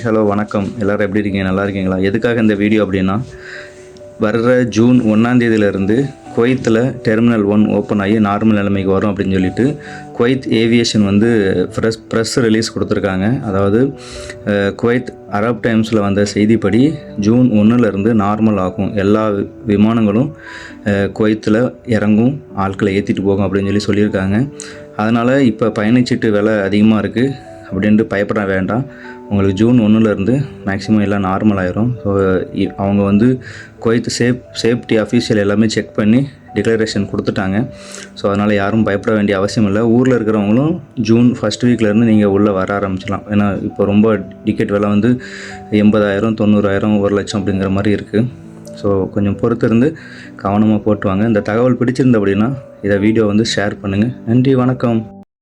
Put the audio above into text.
Hello வணக்கம். எல்லோரும் எப்படி இருக்கீங்க? நல்லா இருக்கீங்களா? எதுக்காக இந்த வீடியோ அப்படின்னா, வர்ற ஜூன் 1ஆம் தேதியிலேருந்து குவைத்தில் டெர்மினல் 1 ஓப்பன் ஆகி நார்மல் நிலைமைக்கு வரும் அப்படின்னு சொல்லிட்டு குவைத் ஏவியேஷன் வந்து ப்ரெஸ் ரிலீஸ் கொடுத்துருக்காங்க. அதாவது குவைத் அரப் டைம்ஸில் வந்த செய்திப்படி ஜூன் 1லேருந்து நார்மல் ஆகும், எல்லா விமானங்களும் குவைத்தில் இறங்கும், ஆட்களை ஏற்றிட்டு போகும் அப்படின்னு சொல்லியிருக்காங்க. அதனால் இப்போ பயணச்சீட்டு விலை அதிகமாக இருக்குது அப்படின்ட்டு பயப்பட வேண்டாம். உங்களுக்கு ஜூன் 1லேருந்து மேக்ஸிமம் எல்லாம் நார்மல் ஆயிரும். ஸோ அவங்க வந்து குவைத் சேஃப்டி அஃபீஷியல் எல்லாமே செக் பண்ணி டிக்ளரேஷன் கொடுத்துட்டாங்க. ஸோ அதனால் யாரும் பயப்பட வேண்டிய அவசியம் இல்லை. ஊரில் இருக்கிறவங்களும் ஜூன் ஃபஸ்ட் வீக்லேருந்து நீங்கள் உள்ளே வர ஆரம்பிச்சிடலாம். ஏன்னா இப்போ ரொம்ப டிக்கெட் விலை வந்து 80,000 90,000 1,00,000 அப்படிங்கிற மாதிரி இருக்குது. ஸோ கொஞ்சம் பொறுத்து இருந்து கவனமாக போட்டுவாங்க. இந்த தகவல் பிடிச்சிருந்த அப்படின்னா இதை வீடியோ வந்து ஷேர் பண்ணுங்கள். நன்றி, வணக்கம்.